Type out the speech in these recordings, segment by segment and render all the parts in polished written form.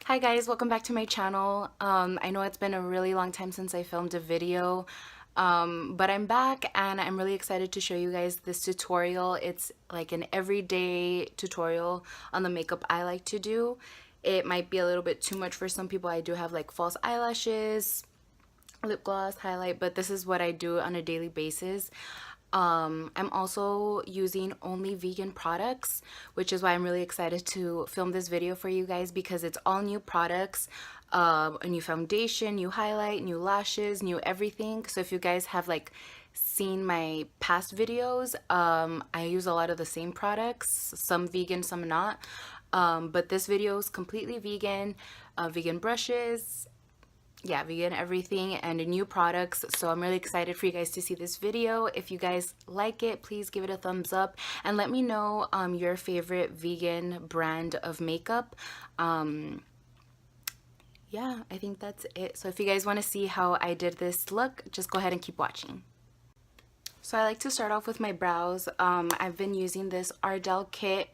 Hi guys, welcome back to my channel. I know it's been a really long time since I filmed a video, but I'm back and I'm really excited to show you guys this tutorial. It's like an everyday tutorial on the makeup I like to do. It might be a little bit too much for some people. I do have like false eyelashes, lip gloss, highlight, but this is what I do on a daily basis. I'm also using only vegan products, which is why I'm really excited to film this video for you guys because it's all new products, a new foundation, new highlight, new lashes, new everything. So if you guys have like seen my past videos, I use a lot of the same products, some vegan, some not. But this video is completely vegan, vegan brushes, yeah, vegan everything, and new products. So I'm really excited for you guys to see this video. If you guys like it, please give it a thumbs up and let me know your favorite vegan brand of makeup. Yeah, I think that's it. So if you guys want to see how I did this look, just go ahead and keep watching. So I like to start off with my brows. I've been using this Ardell kit.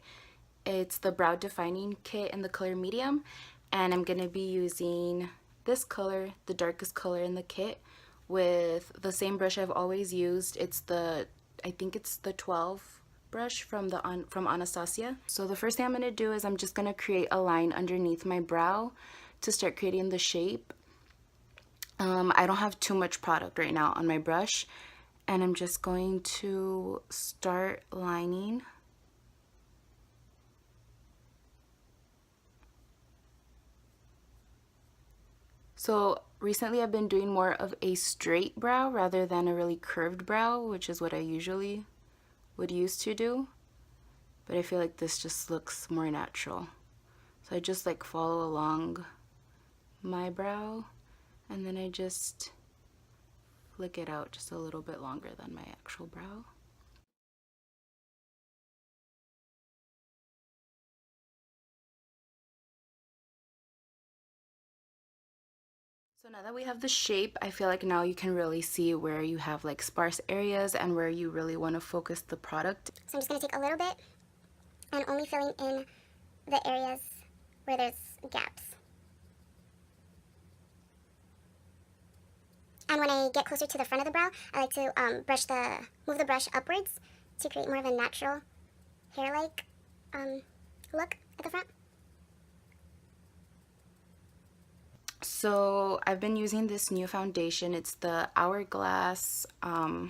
It's the brow defining kit in the color medium, and I'm gonna be using this color, the darkest color in the kit, with the same brush I've always used. It's the, I think it's the 12 brush from Anastasia. So the first thing I'm gonna do is I'm just gonna create a line underneath my brow to start creating the shape. I don't have too much product right now on my brush, and I'm just going to start lining. So recently I've been doing more of a straight brow rather than a really curved brow, which is what I usually would used to do. But I feel like this just looks more natural. So I just like follow along my brow and then I just flick it out just a little bit longer than my actual brow. So now that we have the shape, I feel like now you can really see where you have like sparse areas and where you really want to focus the product. So I'm just going to take a little bit and only filling in the areas where there's gaps. And when I get closer to the front of the brow, I like to move the brush upwards to create more of a natural hair-like look at the front. So I've been using this new foundation. It's the Hourglass, I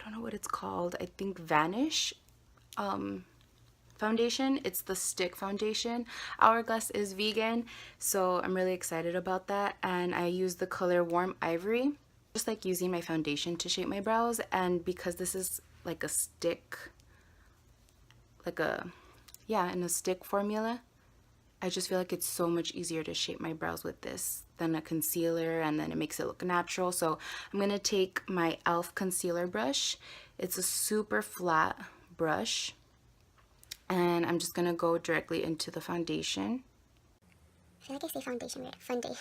don't know what it's called. I think Vanish foundation. It's the stick foundation. Hourglass is vegan, so I'm really excited about that. And I use the color Warm Ivory. Just like using my foundation to shape my brows, and because this is like a stick, like a, yeah, in a stick formula, I just feel like it's so much easier to shape my brows with this than a concealer, and then it makes it look natural. So I'm going to take my e.l.f. concealer brush. It's a super flat brush, and I'm just going to go directly into the foundation. I feel like I say foundation weird. Foundation.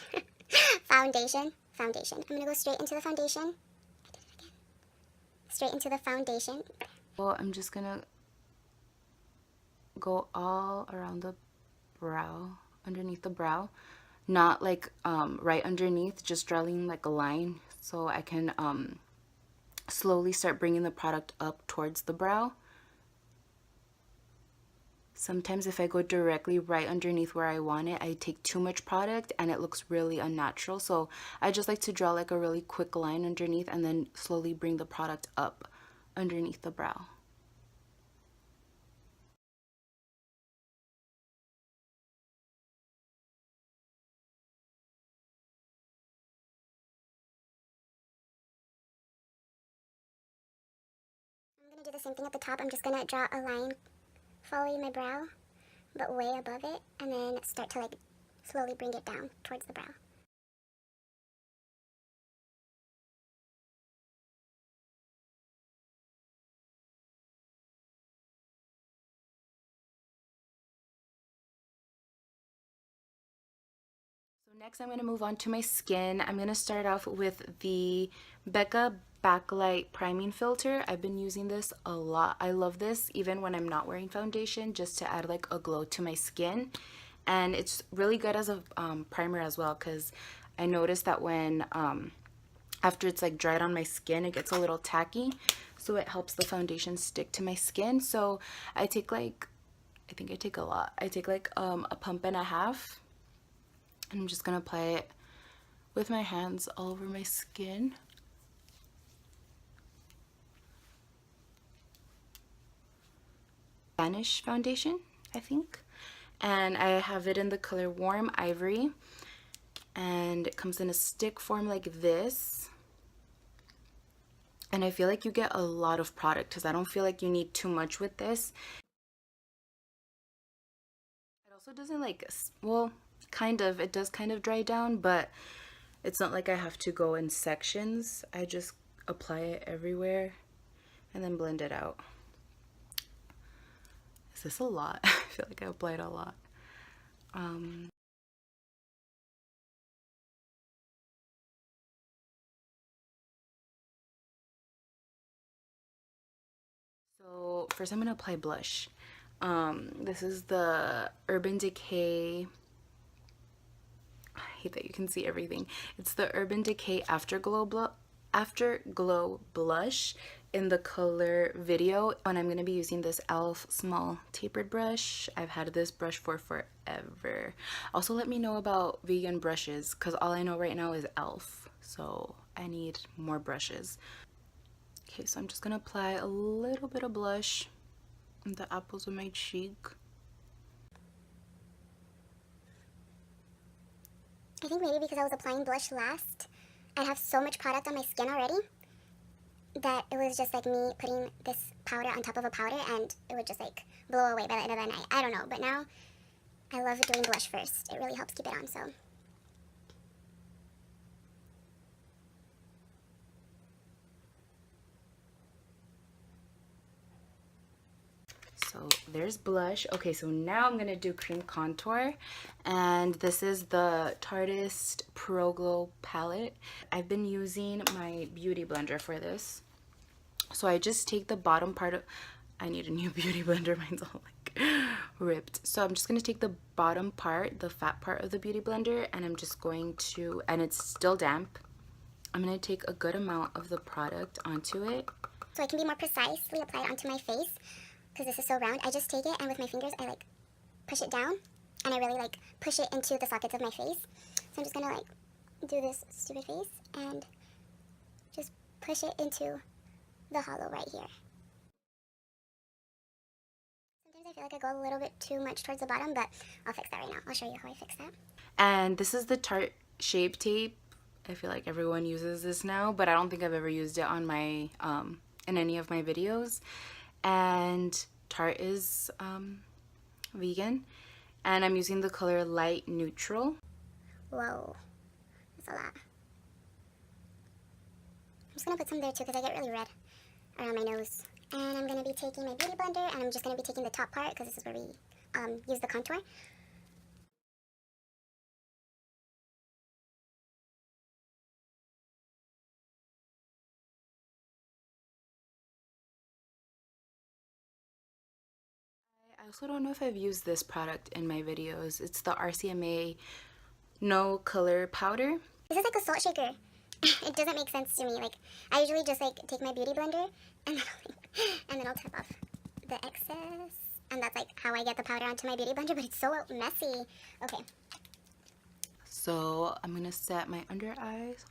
Foundation. I'm going to go straight into the foundation. I did it again. Straight into the foundation. Well, I'm just going to go all around the brow, underneath the brow, not like right underneath, just drawing like a line so I can slowly start bringing the product up towards the brow. Sometimes if I go directly right underneath where I want it, I take too much product and it looks really unnatural. So I just like to draw like a really quick line underneath and then slowly bring the product up underneath the brow. I'm going to do the same thing at the top. I'm just going to draw a line following my brow, but way above it, and then start to like slowly bring it down towards the brow. So next I'm going to move on to my skin. I'm going to start off with the Becca Backlight priming filter. I've been using this a lot. I love this even when I'm not wearing foundation, just to add like a glow to my skin. And it's really good as a primer as well, because I noticed that when after it's like dried on my skin, it gets a little tacky, so it helps the foundation stick to my skin. So I take like, I think I take a lot. I take like a pump and a half, and I'm just gonna apply it with my hands all over my skin. Vanish foundation, I think, and I have it in the color Warm Ivory, and it comes in a stick form like this. And I feel like you get a lot of product, because I don't feel like you need too much with this. It also doesn't like, well, kind of, it does kind of dry down, but it's not like I have to go in sections. I just apply it everywhere and then blend it out. Is this a lot? I feel like I applied a lot. So first I'm gonna apply blush. This is the Urban Decay. I hate that you can see everything. It's the Urban Decay Afterglow blush in the color Video, and I'm going to be using this e.l.f. small tapered brush. I've had this brush for forever. Also, let me know about vegan brushes, because all I know right now is e.l.f. So I need more brushes. Okay, so I'm just going to apply a little bit of blush on the apples of my cheek. I think maybe because I was applying blush last, I have so much product on my skin already that it was just like me putting this powder on top of a powder, and it would just like blow away by the end of the night. I don't know, but now I love doing blush first. It really helps keep it on, so. So there's blush. Okay, so now I'm gonna do cream contour, and this is the Tarteist Pro Glow palette. I've been using my beauty blender for this. So I just take the bottom part of, I need a new beauty blender, mine's all like ripped. So I'm just gonna take the bottom part, the fat part of the beauty blender, and I'm just going to, and it's still damp, I'm gonna take a good amount of the product onto it. So I can be more precisely apply it onto my face, because this is so round. I just take it, and with my fingers I like push it down, and I really like push it into the sockets of my face. So I'm just gonna like do this stupid face and just push it into the hollow right here. Sometimes I feel like I go a little bit too much towards the bottom, but I'll fix that right now. I'll show you how I fix that. And this is the Tarte Shape Tape. I feel like everyone uses this now, but I don't think I've ever used it on my in any of my videos. And Tarte is vegan, and I'm using the color Light Neutral. Whoa, that's a lot. I'm just gonna put some there too, because I get really red around my nose. And I'm gonna be taking my beauty blender, and I'm just gonna be taking the top part, because this is where we use the contour. I also don't know if I've used this product in my videos. It's the RCMA No Color Powder. This is like a salt shaker. It doesn't make sense to me. Like, I usually just like take my beauty blender and then I'll tap off the excess, and that's like how I get the powder onto my beauty blender, but it's so messy. Okay. So I'm gonna set my under eyes.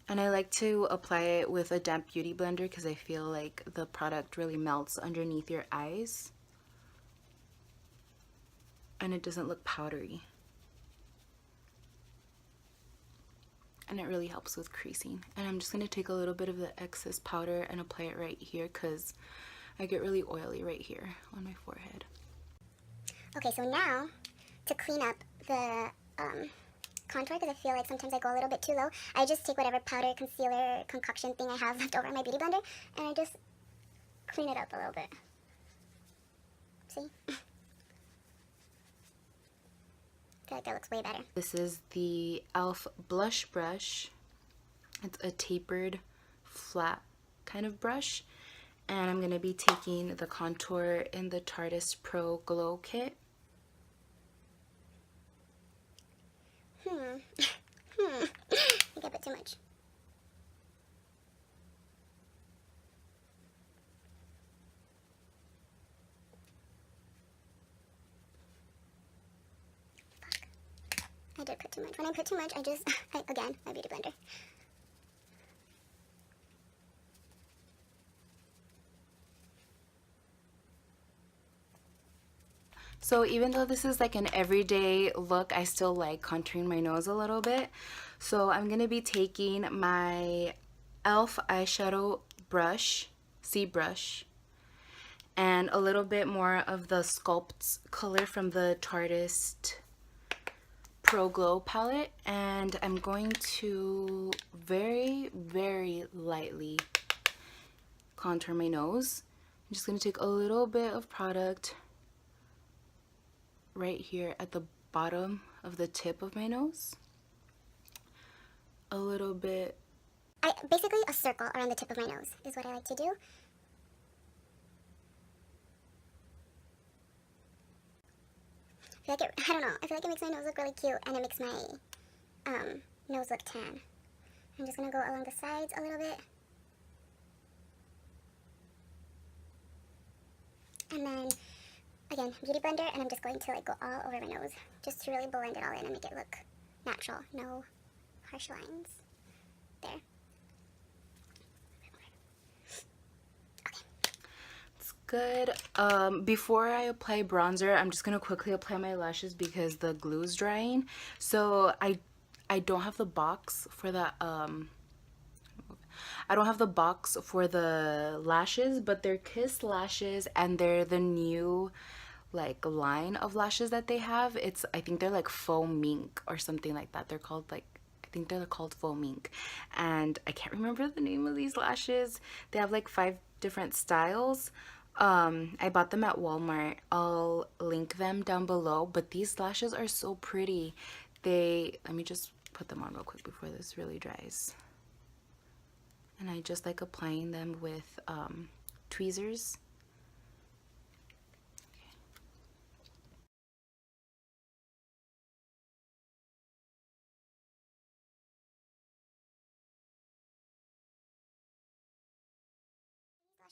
And I like to apply it with a damp beauty blender, because I feel like the product really melts underneath your eyes and it doesn't look powdery. And it really helps with creasing. And I'm just going to take a little bit of the excess powder and apply it right here, because I get really oily right here on my forehead. Okay, so now to clean up the contour, because I feel like sometimes I go a little bit too low, I just take whatever powder, concealer, concoction thing I have left over in my beauty blender, and I just clean it up a little bit. See? feel like that looks way better. This is the e.l.f. blush brush. It's a tapered, flat kind of brush. And I'm going to be taking the contour in the Tarteist Pro Glow Kit. I think I put too much. I did put too much. When I put too much, again, my beauty blender. So even though this is like an everyday look, I still like contouring my nose a little bit. So I'm going to be taking my e.l.f. eyeshadow brush, C brush, and a little bit more of the Sculpt color from the Tarteist Pro Glow palette, and I'm going to very, very lightly contour my nose. I'm just going to take a little bit of product right here at the bottom of the tip of my nose. A little bit. Basically a circle around the tip of my nose is what I like to do. I don't know, I feel like it makes my nose look really cute, and it makes my nose look tan. I'm just gonna go along the sides a little bit. And then, again, beauty blender, and I'm just going to like go all over my nose, just to really blend it all in and make it look natural. No harsh lines. There. Good. Before I apply bronzer, I'm just gonna quickly apply my lashes because the glue is drying. So I don't have the box for the I don't have the box for the lashes, but they're Kiss lashes, and they're the new like line of lashes that they have. I think they're like Faux Mink or something like that. They're called like, I think they're called Faux Mink, and I can't remember the name of these lashes. They have like 5 different styles. I bought them at Walmart. I'll link them down below, but these lashes are so pretty. Let me just put them on real quick before this really dries. And I just like applying them with tweezers.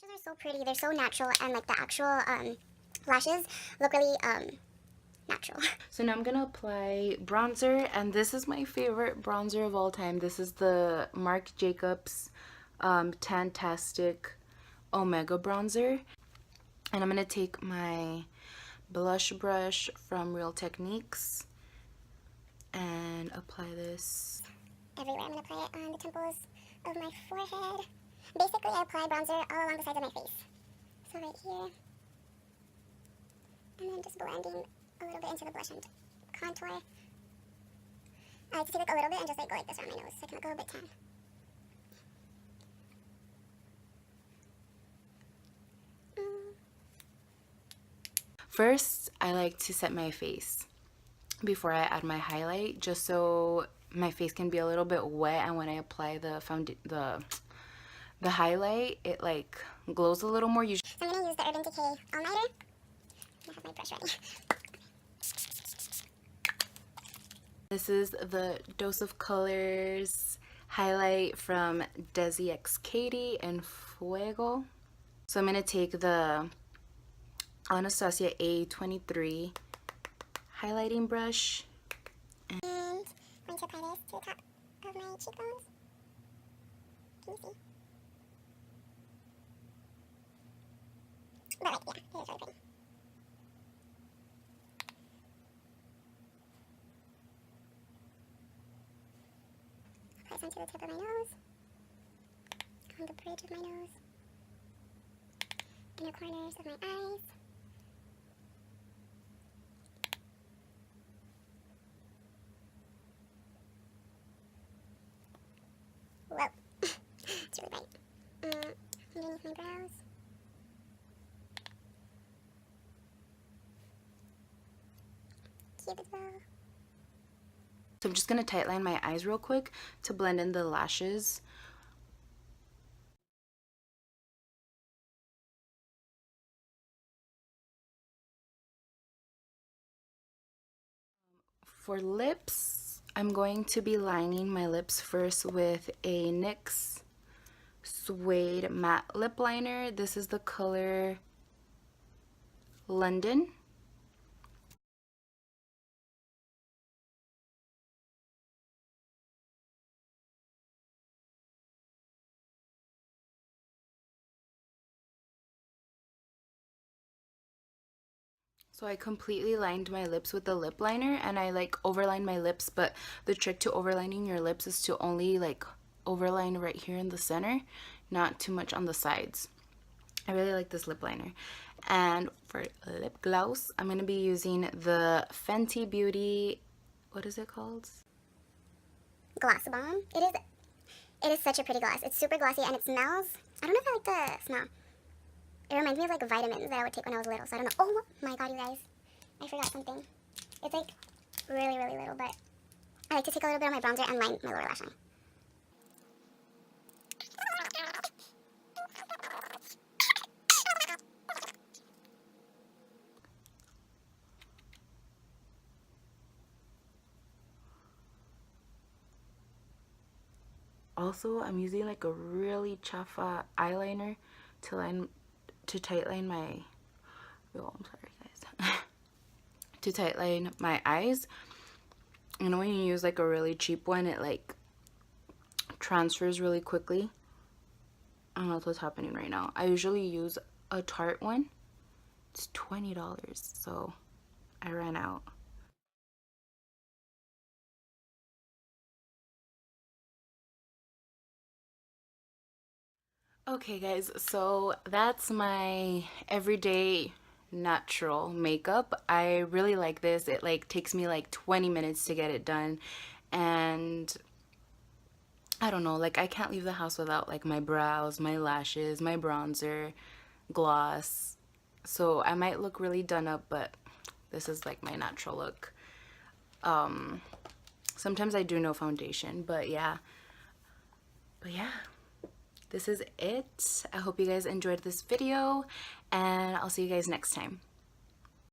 Lashes are so pretty, they're so natural, and like the actual lashes look really natural. So now I'm gonna apply bronzer, and this is my favorite bronzer of all time. This is the Marc Jacobs Tan-Tastic Omega bronzer, and I'm gonna take my blush brush from Real Techniques and apply this Everywhere. I'm gonna apply it on the temples of my forehead. Basically, I apply bronzer all along the sides of my face. So right here. And then just blending a little bit into the blush and contour. I like to take like a little bit and just like go like this around my nose so I can look a little bit tan. First, I like to set my face before I add my highlight, just so my face can be a little bit wet, and when I apply the highlight, it like glows a little more. So I'm going to use the Urban Decay All-Nighter. I have my brush ready. This is the Dose of Colors highlight from Desi x Katy and Fuego. So I'm going to take the Anastasia A23 highlighting brush. And I'm going to apply this to the top of my cheekbones. Can you see? But like, yeah, it is really pretty. Apply some to the tip of my nose, on the bridge of my nose, inner corners of my eyes. Whoa, it's really bright. Underneath my brows. Cupid's bow. So I'm just going to tightline my eyes real quick to blend in the lashes. For lips, I'm going to be lining my lips first with a NYX Suede matte lip liner. This is the color London. So I completely lined my lips with the lip liner, and I like overlined my lips, but the trick to overlining your lips is to only like overline right here in the center, not too much on the sides. I really like this lip liner. And for lip gloss, I'm going to be using the Fenty Beauty, what is it called? Gloss Bomb. It is such a pretty gloss. It's super glossy and it smells, I don't know if I like the smell. It reminds me of like vitamins that I would take when I was little, so I don't know. Oh my god, you guys. I forgot something. It's like really, really little, but I like to take a little bit of my bronzer and line my lower lash line. Also, I'm using like a really chaffa eyeliner to tightline my, oh, I'm sorry guys, to tightline my eyes. You know when you use like a really cheap one, it like transfers really quickly. I don't know what's happening right now. I usually use a Tarte one. It's $20, so I ran out. Okay guys, so that's my everyday natural makeup. I really like this. It like takes me like 20 minutes to get it done, and I don't know, like I can't leave the house without like my brows, my lashes, my bronzer, gloss. So I might look really done up, but this is like my natural look. Sometimes I do no foundation, but yeah. This is it. I hope you guys enjoyed this video, and I'll see you guys next time.